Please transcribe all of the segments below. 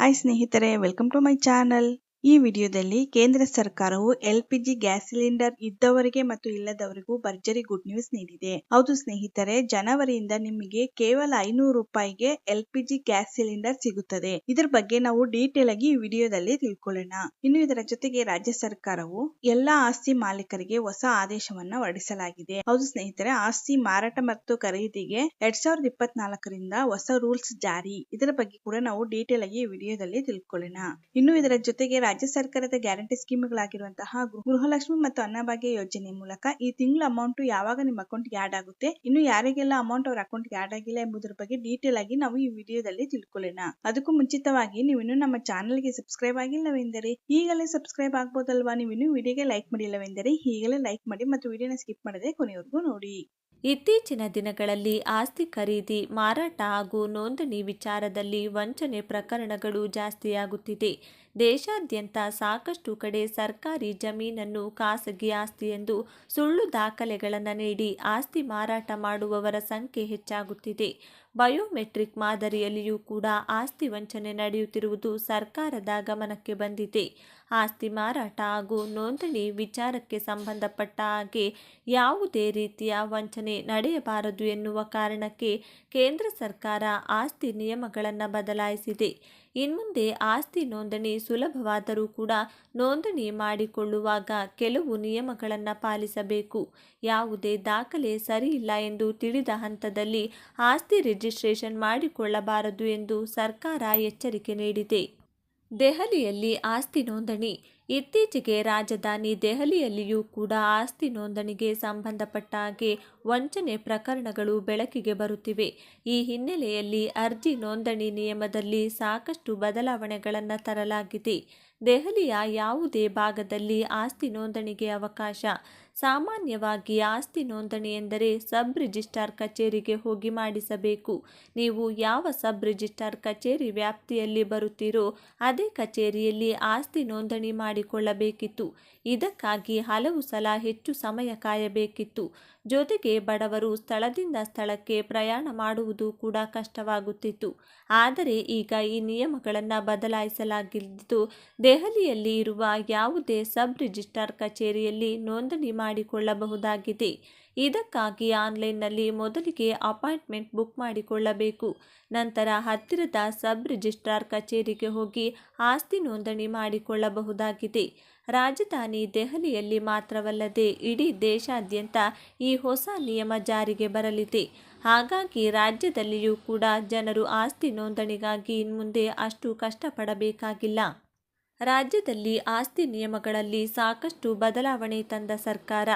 Hi ಸ್ನೇಹಿತರೆ, welcome to my channel. ಈ ವಿಡಿಯೋದಲ್ಲಿ ಕೇಂದ್ರ ಸರ್ಕಾರವು LPG ಗ್ಯಾಸ್ ಸಿಲಿಂಡರ್ ಇದ್ದವರಿಗೆ ಮತ್ತು ಇಲ್ಲದವರಿಗೂ ಭರ್ಜರಿ ಗುಡ್ ನ್ಯೂಸ್ ನೀಡಿದೆ. ಹೌದು ಸ್ನೇಹಿತರೆ, ಜನವರಿಯಿಂದ ನಿಮಗೆ ಕೇವಲ 500 ರೂಪಾಯಿಗೆ LPG ಗ್ಯಾಸ್ ಸಿಲಿಂಡರ್ ಸಿಗುತ್ತದೆ. ಇದರ ಬಗ್ಗೆ ನಾವು ಡೀಟೇಲ್ ಆಗಿ ಈ ವಿಡಿಯೋದಲ್ಲಿ ತಿಳ್ಕೊಳ್ಳೋಣ. ಇನ್ನು ಇದರ ಜೊತೆಗೆ ರಾಜ್ಯ ಸರ್ಕಾರವು ಎಲ್ಲಾ ಆಸ್ತಿ ಮಾಲೀಕರಿಗೆ ಹೊಸ ಆದೇಶವನ್ನ ಹೊರಡಿಸಲಾಗಿದೆ. ಹೌದು ಸ್ನೇಹಿತರೆ, ಆಸ್ತಿ ಮಾರಾಟ ಮತ್ತು ಖರೀದಿಗೆ 2024ರಿಂದ ಹೊಸ ರೂಲ್ಸ್ ಜಾರಿ. ಇದರ ಬಗ್ಗೆ ಕೂಡ ನಾವು ಡೀಟೇಲ್ ಆಗಿ ಈ ವಿಡಿಯೋದಲ್ಲಿ ತಿಳ್ಕೊಳ್ಳೋಣ. ಇನ್ನು ಇದರ ಜೊತೆಗೆ ರಾಜ್ಯ ಸರ್ಕಾರದ ಗ್ಯಾರಂಟಿ ಸ್ಕೀಮ್ಗಳಾಗಿರುವಂತಹ ಗೃಹಲಕ್ಷ್ಮಿ ಮತ್ತು ಅನ್ನಭಾಗ್ಯ ಯೋಜನೆ ಮೂಲಕ ಈ ತಿಂಗಳ ಅಮೌಂಟ್ ಯಾವಾಗ ನಿಮ್ಮ ಅಕೌಂಟ್ಗೆ ಆಡ್ ಆಗುತ್ತೆ, ಇನ್ನು ಯಾರಿಗೆಲ್ಲ ಅಮೌಂಟ್ ಅವರ ಅಕೌಂಟ್ಗೆ ಆಡ್ ಆಗಿಲ್ಲ ಎಂಬುದರ ಬಗ್ಗೆ ಡೀಟೇಲ್ ಆಗಿ ನಾವು ಈ ವಿಡಿಯೋದಲ್ಲಿ ತಿಳ್ಕೊಳ್ಳೋಣ. ಅದಕ್ಕೂ ಮುಂಚಿತವಾಗಿ ನೀವು ಇನ್ನೂ ನಮ್ಮ ಚಾನೆಲ್ಗೆ ಸಬ್ಸ್ಕ್ರೈಬ್ ಆಗಿಲ್ಲವೆಂದರೆ ಈಗಲೇ ಸಬ್ಸ್ಕ್ರೈಬ್ ಆಗಬಹುದಲ್ವಾ? ನೀವು ಇನ್ನೂ ವಿಡಿಯೋಗೆ ಲೈಕ್ ಮಾಡಿಲ್ಲವೆಂದರೆ ಈಗಲೇ ಲೈಕ್ ಮಾಡಿ ಮತ್ತು ವಿಡಿಯೋನ ಸ್ಕಿಪ್ ಮಾಡದೆ ಕೊನೆಯವರೆಗೂ ನೋಡಿ. ಇತ್ತೀಚಿನ ದಿನಗಳಲ್ಲಿ ಆಸ್ತಿ ಖರೀದಿ, ಮಾರಾಟ ಹಾಗೂ ನೋಂದಣಿ ವಿಚಾರದಲ್ಲಿ ವಂಚನೆ ಪ್ರಕರಣಗಳು ಜಾಸ್ತಿಯಾಗುತ್ತಿದೆ. ದೇಶಾದ್ಯಂತ ಸಾಕಷ್ಟು ಕಡೆ ಸರ್ಕಾರಿ ಜಮೀನನ್ನು ಖಾಸಗಿ ಆಸ್ತಿ ಎಂದು ಸುಳ್ಳು ದಾಖಲೆಗಳನ್ನು ನೀಡಿ ಆಸ್ತಿ ಮಾರಾಟ ಮಾಡುವವರ ಸಂಖ್ಯೆ ಹೆಚ್ಚಾಗುತ್ತಿದೆ. ಬಯೋಮೆಟ್ರಿಕ್ ಮಾದರಿಯಲ್ಲಿಯೂ ಕೂಡ ಆಸ್ತಿ ವಂಚನೆ ನಡೆಯುತ್ತಿರುವುದು ಸರ್ಕಾರದ ಗಮನಕ್ಕೆ ಬಂದಿದೆ. ಆಸ್ತಿ ಮಾರಾಟ ಹಾಗೂ ನೋಂದಣಿ ವಿಚಾರಕ್ಕೆ ಸಂಬಂಧಪಟ್ಟ ಹಾಗೆ ಯಾವುದೇ ರೀತಿಯ ವಂಚನೆ ನಡೆಯಬಾರದು ಎನ್ನುವ ಕಾರಣಕ್ಕೆ ಕೇಂದ್ರ ಸರ್ಕಾರ ಆಸ್ತಿ ನಿಯಮಗಳನ್ನು ಬದಲಾಯಿಸಿದೆ. ಇನ್ಮುಂದೆ ಆಸ್ತಿ ನೋಂದಣಿ ಸುಲಭವಾದರೂ ಕೂಡ ನೋಂದಣಿ ಮಾಡಿಕೊಳ್ಳುವಾಗ ಕೆಲವು ನಿಯಮಗಳನ್ನು ಪಾಲಿಸಬೇಕು. ಯಾವುದೇ ದಾಖಲೆ ಸರಿಯಿಲ್ಲ ಎಂದು ತಿಳಿದ ಹಂತದಲ್ಲಿ ಆಸ್ತಿ ರಿಜಿಸ್ಟ್ರೇಷನ್ ಮಾಡಿಕೊಳ್ಳಬಾರದು ಎಂದು ಸರ್ಕಾರ ಎಚ್ಚರಿಕೆ ನೀಡಿದೆ. ದೆಹಲಿಯಲ್ಲಿ ಆಸ್ತಿ ನೋಂದಣಿ. ಇತ್ತೀಚೆಗೆ ರಾಜಧಾನಿ ದೆಹಲಿಯಲ್ಲಿಯೂ ಕೂಡ ಆಸ್ತಿ ನೋಂದಣಿಗೆ ಸಂಬಂಧಪಟ್ಟ ಹಾಗೆ ವಂಚನೆ ಪ್ರಕರಣಗಳು ಬೆಳಕಿಗೆ ಬರುತ್ತಿವೆ. ಈ ಹಿನ್ನೆಲೆಯಲ್ಲಿ ಅರ್ಜಿ ನೋಂದಣಿ ನಿಯಮದಲ್ಲಿ ಸಾಕಷ್ಟು ಬದಲಾವಣೆಗಳನ್ನು ತರಲಾಗಿದೆ. ದೆಹಲಿಯ ಯಾವುದೇ ಭಾಗದಲ್ಲಿ ಆಸ್ತಿ ನೋಂದಣಿಗೆ ಅವಕಾಶ. ಸಾಮಾನ್ಯವಾಗಿ ಆಸ್ತಿ ನೋಂದಣಿ ಎಂದರೆ ಸಬ್ ರಿಜಿಸ್ಟ್ರಾರ್ ಕಚೇರಿಗೆ ಹೋಗಿ ಮಾಡಿಸಬೇಕು. ನೀವು ಯಾವ ಸಬ್ ರಿಜಿಸ್ಟ್ರಾರ್ ಕಚೇರಿ ವ್ಯಾಪ್ತಿಯಲ್ಲಿ ಬರುತ್ತೀರೋ ಅದೇ ಕಚೇರಿಯಲ್ಲಿ ಆಸ್ತಿ ನೋಂದಣಿ ಮಾಡಿಕೊಳ್ಳಬೇಕಿತ್ತು. ಇದಕ್ಕಾಗಿ ಹಲವು ಸಲ ಹೆಚ್ಚು ಸಮಯ ಕಾಯಬೇಕಿತ್ತು. ಜೊತೆಗೆ ಬಡವರು ಸ್ಥಳದಿಂದ ಸ್ಥಳಕ್ಕೆ ಪ್ರಯಾಣ ಮಾಡುವುದು ಕೂಡ ಕಷ್ಟವಾಗುತ್ತಿತ್ತು. ಆದರೆ ಈಗ ಈ ನಿಯಮಗಳನ್ನು ಬದಲಾಯಿಸಲಾಗಿದ್ದು ದೆಹಲಿಯಲ್ಲಿ ಇರುವ ಯಾವುದೇ ಸಬ್ ರಿಜಿಸ್ಟ್ರಾರ್ ಕಚೇರಿಯಲ್ಲಿ ನೋಂದಣಿ ಮಾಡಿಕೊಳ್ಳಬಹುದಾಗಿದೆ. ಇದಕ್ಕಾಗಿ ಆನ್ಲೈನ್ನಲ್ಲಿ ಮೊದಲಿಗೆ ಅಪಾಯಿಂಟ್ಮೆಂಟ್ ಬುಕ್ ಮಾಡಿಕೊಳ್ಳಬೇಕು. ನಂತರ ಹತ್ತಿರದ ಸಬ್ ರಿಜಿಸ್ಟ್ರಾರ್ ಕಚೇರಿಗೆ ಹೋಗಿ ಆಸ್ತಿ ನೋಂದಣಿ ಮಾಡಿಕೊಳ್ಳಬಹುದಾಗಿದೆ. ರಾಜಧಾನಿ ದೆಹಲಿಯಲ್ಲಿ ಮಾತ್ರವಲ್ಲದೆ ಇಡೀ ದೇಶಾದ್ಯಂತ ಈ ಹೊಸ ನಿಯಮ ಜಾರಿಗೆ ಬರಲಿದೆ. ಹಾಗಾಗಿ ರಾಜ್ಯದಲ್ಲಿಯೂ ಕೂಡ ಜನರು ಆಸ್ತಿ ನೋಂದಣಿಗಾಗಿ ಇನ್ಮುಂದೆ ಅಷ್ಟು ಕಷ್ಟಪಡಬೇಕಾಗಿಲ್ಲ. ರಾಜ್ಯದಲ್ಲಿ ಆಸ್ತಿ ನಿಯಮಗಳಲ್ಲಿ ಸಾಕಷ್ಟು ಬದಲಾವಣೆ ತಂದ ಸರ್ಕಾರ.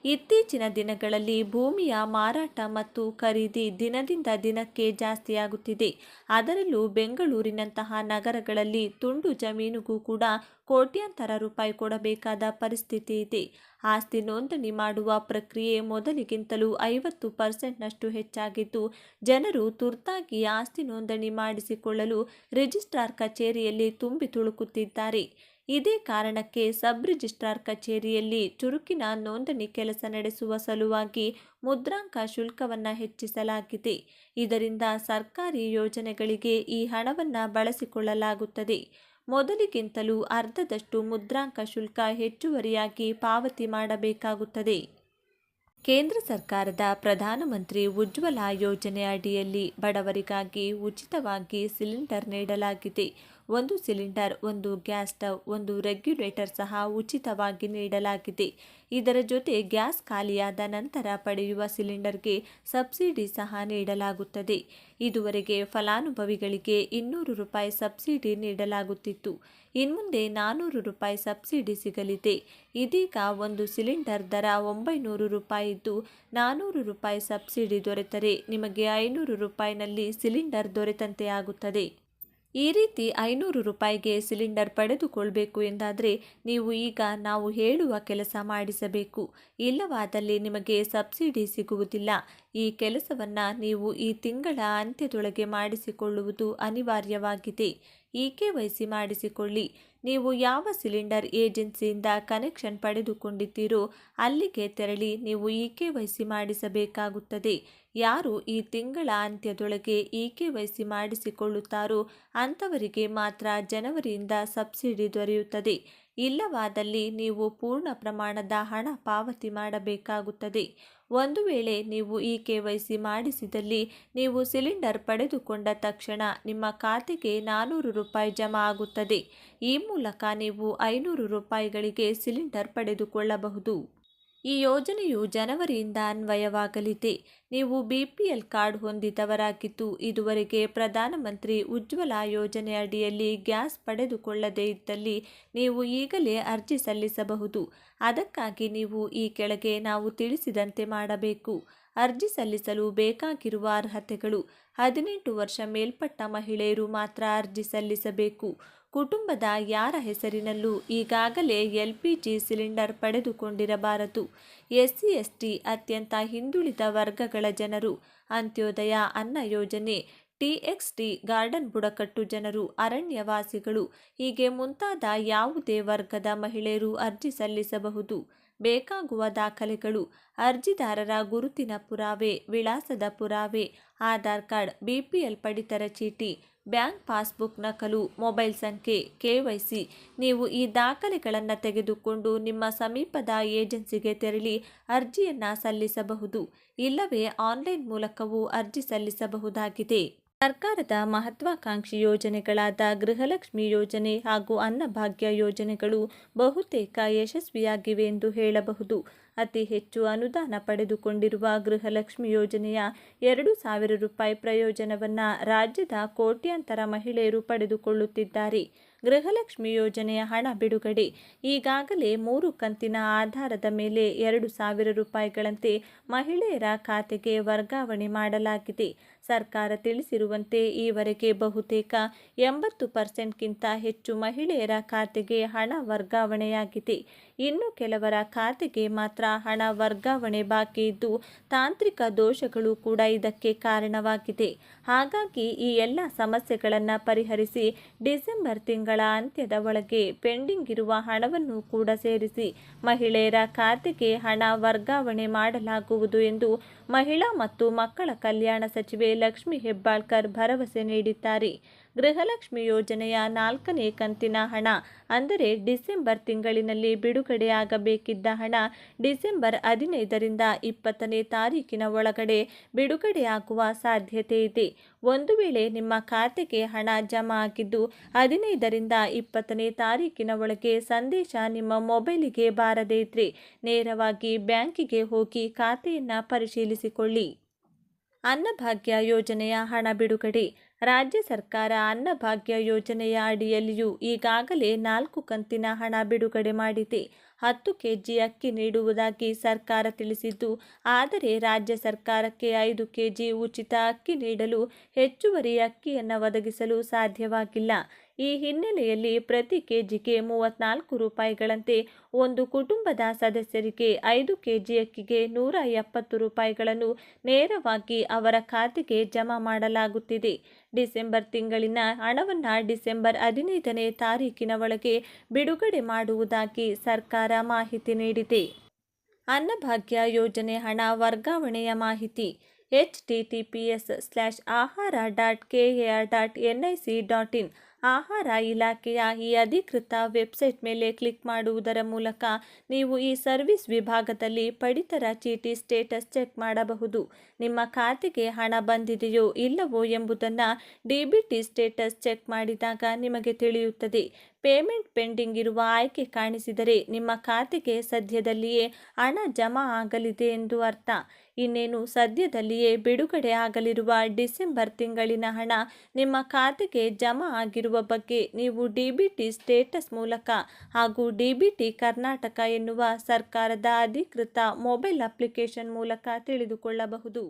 ಇತ್ತೀಚಿನ ದಿನಗಳಲ್ಲಿ ಭೂಮಿಯ ಮಾರಾಟ ಮತ್ತು ಖರೀದಿ ದಿನದಿಂದ ದಿನಕ್ಕೆ ಜಾಸ್ತಿಯಾಗುತ್ತಿದೆ. ಅದರಲ್ಲೂ ಬೆಂಗಳೂರಿನಂತಹ ನಗರಗಳಲ್ಲಿ ತುಂಡು ಜಮೀನಿಗೂ ಕೂಡ ಕೋಟ್ಯಾಂತರ ರೂಪಾಯಿ ಕೊಡಬೇಕಾದ ಪರಿಸ್ಥಿತಿ ಇದೆ. ಆಸ್ತಿ ನೋಂದಣಿ ಮಾಡುವ ಪ್ರಕ್ರಿಯೆ ಮೊದಲಿಗಿಂತಲೂ 50% ಹೆಚ್ಚಾಗಿದ್ದು ಜನರು ತುರ್ತಾಗಿ ಆಸ್ತಿ ನೋಂದಣಿ ಮಾಡಿಸಿಕೊಳ್ಳಲು ರಿಜಿಸ್ಟ್ರಾರ್ ಕಚೇರಿಯಲ್ಲಿ ತುಂಬಿ ತುಳುಕುತ್ತಿದ್ದಾರೆ. ಇದೇ ಕಾರಣಕ್ಕೆ ಸಬ್ ರಿಜಿಸ್ಟ್ರಾರ್ ಕಚೇರಿಯಲ್ಲಿ ಚುರುಕಿನ ನೋಂದಣಿ ಕೆಲಸ ನಡೆಸುವ ಸಲುವಾಗಿ ಮುದ್ರಾಂಕ ಶುಲ್ಕವನ್ನು ಹೆಚ್ಚಿಸಲಾಗಿದೆ. ಇದರಿಂದ ಸರ್ಕಾರಿ ಯೋಜನೆಗಳಿಗೆ ಈ ಹಣವನ್ನು ಬಳಸಿಕೊಳ್ಳಲಾಗುತ್ತದೆ. ಮೊದಲಿಗಿಂತಲೂ ಅರ್ಧದಷ್ಟು ಮುದ್ರಾಂಕ ಶುಲ್ಕ ಹೆಚ್ಚುವರಿಯಾಗಿ ಪಾವತಿ ಮಾಡಬೇಕಾಗುತ್ತದೆ. ಕೇಂದ್ರ ಸರ್ಕಾರದ ಪ್ರಧಾನಮಂತ್ರಿ ಉಜ್ವಲ ಯೋಜನೆ ಅಡಿಯಲ್ಲಿ ಬಡವರಿಗಾಗಿ ಉಚಿತವಾಗಿ ಸಿಲಿಂಡರ್ ನೀಡಲಾಗಿದೆ. ಒಂದು ಸಿಲಿಂಡರ್, ಒಂದು ಗ್ಯಾಸ್ ಸ್ಟವ್, ಒಂದು ರೆಗ್ಯುಲೇಟರ್ ಸಹ ಉಚಿತವಾಗಿ ನೀಡಲಾಗಿದೆ. ಇದರ ಜೊತೆ ಗ್ಯಾಸ್ ಖಾಲಿಯಾದ ನಂತರ ಪಡೆಯುವ ಸಿಲಿಂಡರ್ಗೆ ಸಬ್ಸಿಡಿ ಸಹ ನೀಡಲಾಗುತ್ತದೆ. ಇದುವರೆಗೆ ಫಲಾನುಭವಿಗಳಿಗೆ 200 ರೂಪಾಯಿ ಸಬ್ಸಿಡಿ ನೀಡಲಾಗುತ್ತಿತ್ತು. ಇನ್ಮುಂದೆ 400 ರೂಪಾಯಿ ಸಬ್ಸಿಡಿ ಸಿಗಲಿದೆ. ಇದೀಗ ಒಂದು ಸಿಲಿಂಡರ್ ದರ 900 ರೂಪಾಯಿ ಇದ್ದು 400 ರೂಪಾಯಿ ಸಬ್ಸಿಡಿ ದೊರೆತರೆ ನಿಮಗೆ 500 ರೂಪಾಯಿನಲ್ಲಿ ಸಿಲಿಂಡರ್ ದೊರೆತಂತೆ ಆಗುತ್ತದೆ. ಈ ರೀತಿ 500 ರೂಪಾಯಿಗೆ ಸಿಲಿಂಡರ್ ಪಡೆದುಕೊಳ್ಬೇಕು ಎಂದಾದರೆ ನೀವು ಈಗ ನಾವು ಹೇಳುವ ಕೆಲಸ ಮಾಡಿಸಬೇಕು. ಇಲ್ಲವಾದಲ್ಲಿ ನಿಮಗೆ ಸಬ್ಸಿಡಿ ಸಿಗುವುದಿಲ್ಲ. ಈ ಕೆಲಸವನ್ನು ನೀವು ಈ ತಿಂಗಳ ಅಂತ್ಯದೊಳಗೆ ಮಾಡಿಸಿಕೊಳ್ಳುವುದು ಅನಿವಾರ್ಯವಾಗಿದೆ. KYC ಮಾಡಿಸಿಕೊಳ್ಳಿ. ನೀವು ಯಾವ ಸಿಲಿಂಡರ್ ಏಜೆನ್ಸಿಯಿಂದ ಕನೆಕ್ಷನ್ ಪಡೆದುಕೊಂಡಿದ್ದೀರೋ ಅಲ್ಲಿಗೆ ತೆರಳಿ ನೀವು KYC ಮಾಡಿಸಬೇಕಾಗುತ್ತದೆ. ಯಾರು ಈ ತಿಂಗಳ ಅಂತ್ಯದೊಳಗೆ KYC ಮಾಡಿಸಿಕೊಳ್ಳುತ್ತಾರೋ ಅಂಥವರಿಗೆ ಮಾತ್ರ ಜನವರಿಯಿಂದ ಸಬ್ಸಿಡಿ ದೊರೆಯುತ್ತದೆ. ಇಲ್ಲವಾದಲ್ಲಿ ನೀವು ಪೂರ್ಣ ಪ್ರಮಾಣದ ಹಣ ಪಾವತಿ ಮಾಡಬೇಕಾಗುತ್ತದೆ. ಒಂದು ವೇಳೆ ನೀವು KYC ಮಾಡಿಸಿದಲ್ಲಿ ನೀವು ಸಿಲಿಂಡರ್ ಪಡೆದುಕೊಂಡ ತಕ್ಷಣ ನಿಮ್ಮ ಖಾತೆಗೆ 400 ರೂಪಾಯಿ ಜಮಾ ಆಗುತ್ತದೆ. ಈ ಮೂಲಕ ನೀವು 500 ರೂಪಾಯಿಗಳಿಗೆ ಸಿಲಿಂಡರ್ ಪಡೆದುಕೊಳ್ಳಬಹುದು. ಈ ಯೋಜನೆಯು ಜನವರಿಯಿಂದ ಅನ್ವಯವಾಗಲಿದೆ. ನೀವು BPL ಕಾರ್ಡ್ ಹೊಂದಿದವರಾಗಿದ್ದು ಇದುವರೆಗೆ ಪ್ರಧಾನಮಂತ್ರಿ ಉಜ್ವಲ ಯೋಜನೆ ಅಡಿಯಲ್ಲಿ ಗ್ಯಾಸ್ ಪಡೆದುಕೊಳ್ಳದೇ ಇದ್ದಲ್ಲಿ ನೀವು ಈಗಲೇ ಅರ್ಜಿ ಸಲ್ಲಿಸಬಹುದು. ಅದಕ್ಕಾಗಿ ನೀವು ಈ ಕೆಳಗೆ ನಾವು ತಿಳಿಸಿದಂತೆ ಮಾಡಬೇಕು. ಅರ್ಜಿ ಸಲ್ಲಿಸಲು ಬೇಕಾಗಿರುವ ಅರ್ಹತೆಗಳು: 18 ವರ್ಷ ಮೇಲ್ಪಟ್ಟ ಮಹಿಳೆಯರು ಮಾತ್ರ ಅರ್ಜಿ ಸಲ್ಲಿಸಬೇಕು. ಕುಟುಂಬದ ಯಾರ ಹೆಸರಿನಲ್ಲೂ ಈಗಾಗಲೇ LPG ಸಿಲಿಂಡರ್ ಪಡೆದುಕೊಂಡಿರಬಾರದು. SC ST, ಅತ್ಯಂತ ಹಿಂದುಳಿದ ವರ್ಗಗಳ ಜನರು, ಅಂತ್ಯೋದಯ ಅನ್ನ ಯೋಜನೆ, TXT, ಗಾರ್ಡನ್ ಬುಡಕಟ್ಟು ಜನರು, ಅರಣ್ಯವಾಸಿಗಳು ಹೀಗೆ ಮುಂತಾದ ಯಾವುದೇ ವರ್ಗದ ಮಹಿಳೆಯರು ಅರ್ಜಿ ಸಲ್ಲಿಸಬಹುದು. ಬೇಕಾಗುವ ದಾಖಲೆಗಳು: ಅರ್ಜಿದಾರರ ಗುರುತಿನ ಪುರಾವೆ, ವಿಳಾಸದ ಪುರಾವೆ, ಆಧಾರ್ ಕಾರ್ಡ್, BPL ಪಡಿತರ ಚೀಟಿ, ಬ್ಯಾಂಕ್ ಪಾಸ್ಬುಕ್ ನಕಲು, ಮೊಬೈಲ್ ಸಂಖ್ಯೆ, KYC. ನೀವು ಈ ದಾಖಲೆಗಳನ್ನು ತೆಗೆದುಕೊಂಡು ನಿಮ್ಮ ಸಮೀಪದ ಏಜೆನ್ಸಿಗೆ ತೆರಳಿ ಅರ್ಜಿಯನ್ನು ಸಲ್ಲಿಸಬಹುದು. ಇಲ್ಲವೇ ಆನ್ಲೈನ್ ಮೂಲಕವೂ ಅರ್ಜಿ ಸಲ್ಲಿಸಬಹುದಾಗಿದೆ. ಸರ್ಕಾರದ ಮಹತ್ವಾಕಾಂಕ್ಷಿ ಯೋಜನೆಗಳಾದ ಗೃಹಲಕ್ಷ್ಮಿ ಯೋಜನೆ ಹಾಗೂ ಅನ್ನಭಾಗ್ಯ ಯೋಜನೆಗಳು ಬಹುತೇಕ ಯಶಸ್ವಿಯಾಗಿವೆ ಎಂದು ಹೇಳಬಹುದು. ಅತಿ ಹೆಚ್ಚು ಅನುದಾನ ಪಡೆದುಕೊಂಡಿರುವ ಗೃಹಲಕ್ಷ್ಮಿ ಯೋಜನೆಯ 2,000 ರೂಪಾಯಿ ಪ್ರಯೋಜನವನ್ನು ರಾಜ್ಯದ ಕೋಟ್ಯಾಂತರ ಮಹಿಳೆಯರು ಪಡೆದುಕೊಳ್ಳುತ್ತಿದ್ದಾರೆ. ಗೃಹಲಕ್ಷ್ಮಿ ಯೋಜನೆಯ ಹಣ ಬಿಡುಗಡೆ: ಈಗಾಗಲೇ 3 ಕಂತಿನ ಆಧಾರದ ಮೇಲೆ 2,000 ರೂಪಾಯಿಗಳಂತೆ ಮಹಿಳೆಯರ ಖಾತೆಗೆ ವರ್ಗಾವಣೆ ಮಾಡಲಾಗಿದೆ. ಸರ್ಕಾರ ತಿಳಿಸಿರುವಂತೆ ಈವರೆಗೆ ಬಹುತೇಕ 80%ಗಿಂತ ಹೆಚ್ಚು ಮಹಿಳೆಯರ ಖಾತೆಗೆ ಹಣ ವರ್ಗಾವಣೆಯಾಗಿದೆ. ಇನ್ನು ಕೆಲವರ ಖಾತೆಗೆ ಮಾತ್ರ ಹಣ ವರ್ಗಾವಣೆ ಬಾಕಿ ಇದ್ದು ತಾಂತ್ರಿಕ ದೋಷಗಳು ಕೂಡ ಇದಕ್ಕೆ ಕಾರಣವಾಗಿದೆ. ಹಾಗಾಗಿ ಈ ಎಲ್ಲ ಸಮಸ್ಯೆಗಳನ್ನು ಪರಿಹರಿಸಿ ಡಿಸೆಂಬರ್ ತಿಂಗಳ ಅಂತ್ಯದ ಒಳಗೆ ಪೆಂಡಿಂಗ್ ಇರುವ ಹಣವನ್ನು ಕೂಡ ಸೇರಿಸಿ ಮಹಿಳೆಯರ ಖಾತೆಗೆ ಹಣ ವರ್ಗಾವಣೆ ಮಾಡಲಾಗುವುದು ಎಂದು ಮಹಿಳಾ ಮತ್ತು ಮಕ್ಕಳ ಕಲ್ಯಾಣ ಸಚಿವೆ ಲಕ್ಷ್ಮಿ ಹೆಬ್ಬಾಳ್ಕರ್ ಭರವಸೆ ನೀಡಿದ್ದಾರೆ. ಗೃಹಲಕ್ಷ್ಮಿ ಯೋಜನೆಯ 4ನೇ ಕಂತಿನ ಹಣ ಅಂದರೆ ಡಿಸೆಂಬರ್ ತಿಂಗಳಿನಲ್ಲಿ ಬಿಡುಗಡೆಯಾಗಬೇಕಿದ್ದ ಹಣ ಡಿಸೆಂಬರ್ 15ರಿಂದ 20ನೇ ತಾರೀಕಿನ ಒಳಗಡೆ ಬಿಡುಗಡೆಯಾಗುವ ಸಾಧ್ಯತೆ ಇದೆ. ಒಂದು ವೇಳೆ ನಿಮ್ಮ ಖಾತೆಗೆ ಹಣ ಜಮಾ ಆಗಿದ್ದು 15ರಿಂದ 20ನೇ ತಾರೀಕಿನ ಒಳಗೆ ಸಂದೇಶ ನಿಮ್ಮ ಮೊಬೈಲಿಗೆ ಬಾರದೇ ಇದ್ರೆ ನೇರವಾಗಿ ಬ್ಯಾಂಕಿಗೆ ಹೋಗಿ ಖಾತೆಯನ್ನು ಪರಿಶೀಲಿಸಿಕೊಳ್ಳಿ. ಅನ್ನಭಾಗ್ಯ ಯೋಜನೆಯ ಹಣ ಬಿಡುಗಡೆ: ರಾಜ್ಯ ಸರ್ಕಾರ ಅನ್ನಭಾಗ್ಯ ಯೋಜನೆಯ ಅಡಿಯಲ್ಲಿಯೂ ಈಗಾಗಲೇ 4 ಕಂತಿನ ಹಣ ಬಿಡುಗಡೆ ಮಾಡಿದೆ. 10 kg ಅಕ್ಕಿ ನೀಡುವುದಾಗಿ ಸರ್ಕಾರ ತಿಳಿಸಿದ್ದು, ಆದರೆ ರಾಜ್ಯ ಸರ್ಕಾರಕ್ಕೆ 5 kg ಉಚಿತ ಅಕ್ಕಿ ನೀಡಲು ಹೆಚ್ಚುವರಿ ಅಕ್ಕಿಯನ್ನು ಒದಗಿಸಲು ಸಾಧ್ಯವಾಗಿಲ್ಲ. ಈ ಹಿನ್ನೆಲೆಯಲ್ಲಿ ಪ್ರತಿ ಕೆಜಿಗೆ 34 ರೂಪಾಯಿಗಳಂತೆ ಒಂದು ಕುಟುಂಬದ ಸದಸ್ಯರಿಗೆ 5 kg ಅಕ್ಕಿಗೆ 170 ರೂಪಾಯಿಗಳನ್ನು ನೇರವಾಗಿ ಅವರ ಖಾತೆಗೆ ಜಮಾ ಮಾಡಲಾಗುತ್ತಿದೆ. ಡಿಸೆಂಬರ್ ತಿಂಗಳಿನ ಹಣವನ್ನು ಡಿಸೆಂಬರ್ 15ನೇ ತಾರೀಕಿನ ಒಳಗೆ ಬಿಡುಗಡೆ ಮಾಡುವುದಾಗಿ ಸರ್ಕಾರ ಮಾಹಿತಿ ನೀಡಿದೆ. ಅನ್ನಭಾಗ್ಯ ಯೋಜನೆ ಹಣ ವರ್ಗಾವಣೆಯ ಮಾಹಿತಿ: https:/ahara.kar.nic.in ಆಹಾರ ಇಲಾಖೆಯ ಈ ಅಧಿಕೃತ ವೆಬ್ಸೈಟ್ ಮೇಲೆ ಕ್ಲಿಕ್ ಮಾಡುವುದರ ಮೂಲಕ ನೀವು ಈ ಸರ್ವಿಸ್ ವಿಭಾಗದಲ್ಲಿ ಪಡಿತರ ಚೀಟಿ ಸ್ಟೇಟಸ್ ಚೆಕ್ ಮಾಡಬಹುದು. ನಿಮ್ಮ ಖಾತೆಗೆ ಹಣ ಬಂದಿದೆಯೋ ಇಲ್ಲವೋ ಎಂಬುದನ್ನು DBT ಸ್ಟೇಟಸ್ ಚೆಕ್ ಮಾಡಿದಾಗ ನಿಮಗೆ ತಿಳಿಯುತ್ತದೆ. ಪೇಮೆಂಟ್ ಪೆಂಡಿಂಗ್ ಇರುವ ಆಯ್ಕೆ ಕಾಣಿಸಿದರೆ ನಿಮ್ಮ ಖಾತೆಗೆ ಸದ್ಯದಲ್ಲಿಯೇ ಹಣ ಜಮಾ ಆಗಲಿದೆ ಎಂದು ಅರ್ಥ. ಇನ್ನೇನು ಸದ್ಯದಲ್ಲಿಯೇ ಬಿಡುಗಡೆ ಆಗಲಿರುವ ಡಿಸೆಂಬರ್ ತಿಂಗಳಿನ ಹಣ ನಿಮ್ಮ ಖಾತೆಗೆ ಜಮಾ ಆಗಿರುವ ಬಗ್ಗೆ ನೀವು DBT ಸ್ಟೇಟಸ್ ಮೂಲಕ ಹಾಗೂ DBT ಕರ್ನಾಟಕ ಎನ್ನುವ ಸರ್ಕಾರದ ಅಧಿಕೃತ ಮೊಬೈಲ್ ಅಪ್ಲಿಕೇಶನ್ ಮೂಲಕ ತಿಳಿದುಕೊಳ್ಳಬಹುದು.